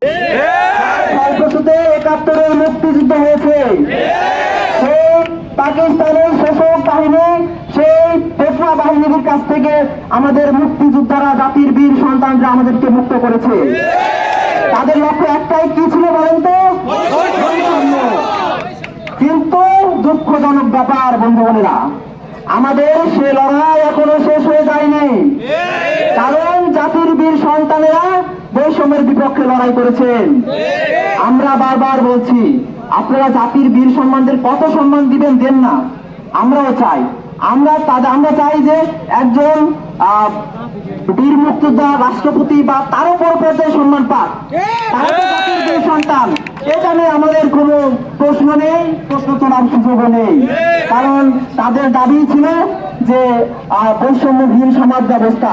ক্ষয়প্রসূতে ৭১-এর মুক্তিযুদ্ধ হয়েছে। সেই পাকিস্তানের শাসক বাহিনী, সেই পেশওয়া বাহিনীর কাছ থেকে আমাদের মুক্তিযোদ্ধারা, জাতির বীর সন্তানরা আমাদেরকে মুক্ত করেছে। তাদের লক্ষ্য একটাই, কি ছিল বলেন তো? কিন্তু দুঃখজনক ব্যাপার বন্ধু বোনেরা, আমাদের সে লড়াই এখনো শেষ হয়ে যায়নি। কারণ জাতির বীর সন্তানেরা বৈষম্যের বিপক্ষে লড়াই করেছেন। আমরা বারবার বলছি, আপনারা জাতির বীর সন্তানদের কত সম্মান দিবেন দেন না, আমরাও চাই। আমরা চাই যে একজন বীর মুক্তিযোদ্ধা রাষ্ট্রপতি বা তারও বড় পর্যায়ে সম্মান পাক, তারা তো জাতির বীর সন্তান। এটা নিয়ে আমাদের কোনো প্রশ্ন নেই, প্রশ্ন তোলার সুযোগও নেই। কারণ তাদের দাবি ছিল যে বৈষম্যহীন সমাজ ব্যবস্থা।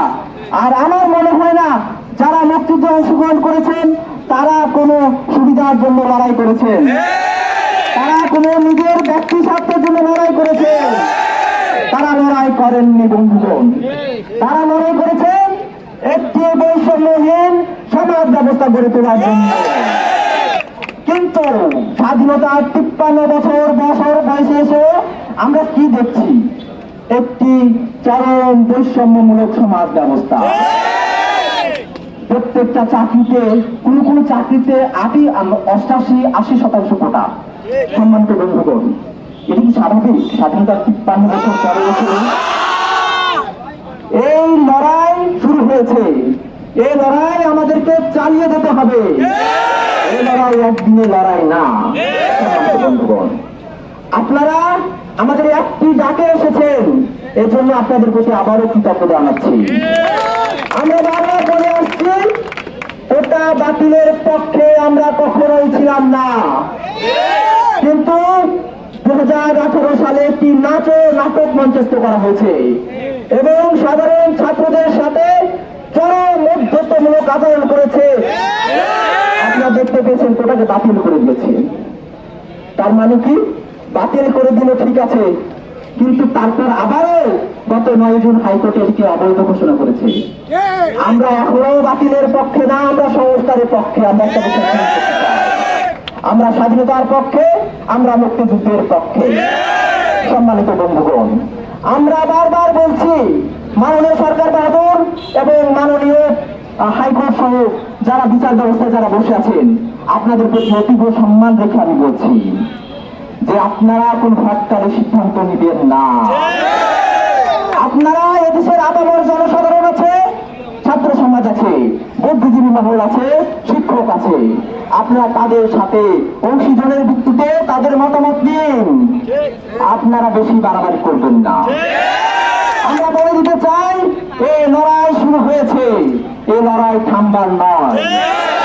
আর আমার মনে হয় না যারা মুক্তিযুদ্ধে অংশগ্রহণ করেছেন তারা কোনো সুবিধার জন্য লড়াই করেছেন, তারা কোনো নিজের ব্যক্তি স্বার্থের জন্য লড়াই করেছেন। তারা লড়াই করেননি বন্ধুগণ, তারা লড়াই করেছেন একটি বৈষম্যহীন সমাজ ব্যবস্থা গড়ে তোলার জন্য। কিন্তু স্বাধীনতার ৫৩ বছর বয়সে এসে আমরা কি দেখছি? একটি চরম বৈষম্যমূলক সমাজ ব্যবস্থা। প্রত্যেকটা চাকরিতে, কোন চাকরিতে ৮৮-৮০% কোটা। সম্মানিত বন্ধুগণ, এটা কি স্বাভাবিক? স্বাধীনতার ৫৩ বছর পরে এসে এই লড়াই শুরু হয়েছে। এই লড়াই আমাদেরকে চালিয়ে যেতে হবে। এই লড়াই একদিনের লড়াই না। সম্মানিত বন্ধুগণ, আপনারা আমাদের একটি ডাকে এসেছেন, এর জন্য আপনাদের প্রতি আবারও কৃতজ্ঞতা জানাচ্ছি। আমরা বারবার বলে আসছি, ওটা বাতিলের পক্ষে আমরা কখনোই ছিলাম না। কিন্তু ২০১৮ সালে একটি নাটক মঞ্চস্থ করা হয়েছে এবং সাধারণ ছাত্রদের সাথে চরম মধ্যস্থমূলক আচরণ করেছে। আপনারা দেখতে পেয়েছেন, ওটাকে বাতিল করে দিয়েছে। তার মানে কি? বাতিল করে দিল ঠিক আছে, কিন্তু তারপর আবারও গত ৯ জুন হাইকোর্টে এটিকে অবৈধ ঘোষণা করেছে। আমরা এখনো বাতিলের পক্ষে না, আমরা সংস্কারের পক্ষে। আমরা স্বাধীনতার পক্ষে, আমরা মুক্তিযুদ্ধের পক্ষে। সম্মানিত বন্ধুগণ, আমরা বারবার বলছি, মাননীয় সরকার বাহাদুর এবং মাননীয় হাইকোর্ট সহ যারা বিচার ব্যবস্থায় যারা বসে আছেন, আপনাদের প্রতি অতীব সম্মান রেখে আমি বলছি যে আপনারা কোন হটকারী সিদ্ধান্ত নিবেন না। আপনারা এদেশের আপামর জনসাধারণ আছে, ছাত্র সমাজ আছে, বুদ্ধিজীবী মহল আছে, শিক্ষক আছে, আপনারা তাদের সাথে অংশীজনের ভিত্তিতে তাদের মতামত নিন। আপনারা বেশি বাড়াবাড়ি করবেন না। আমরা বলে দিতে চাই, এই লড়াই শুরু হয়েছে, এই লড়াই থামবার নয়।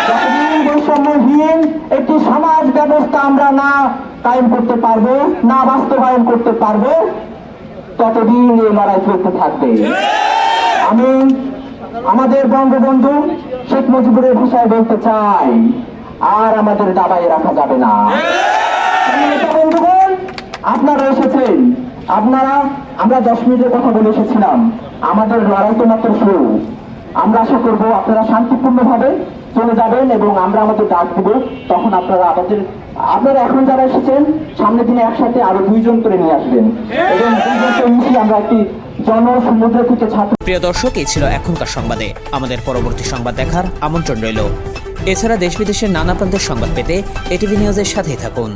যতদিন বৈষম্যহীন একটি সমাজ ব্যবস্থা আমরা না কায়েম করতে পারবো, না বাস্তবায়ন করতে পারবো, ততদিন এই লড়াই চলতে থাকবে। আমি আমাদের বঙ্গবন্ধু শেখ মুজিবুরের ভাষায় বলতে চাই, আর আমাদের দাবায় রাখা যাবে না। বন্ধুগণ, আপনারা এসেছেন, আমরা 10 মিনিটের কথা বলে এসেছিলাম। আমাদের লড়াই তো মাত্র শুরু। আমরা আশা করবো আপনারা শান্তিপূর্ণভাবে চলে যাবেন এবং আমরা আমাদের ডাক দিব। তখন আপনারা এখন যারা এসেছেন, সামনের দিনে একসাথে আরো 2 জন করে নিয়ে আসবেন এবং 2 জনকে মিশিয়ে আমরা একটি জনসমুদ্র থেকে ছাত্র। প্রিয় দর্শক, এই ছিল এখনকার সংবাদে। আমাদের পরবর্তী সংবাদ দেখার আমন্ত্রণ রইল। এছাড়া দেশ বিদেশের নানা প্রান্তের সংবাদ পেতে এটিভি নিউজের সাথেই থাকুন।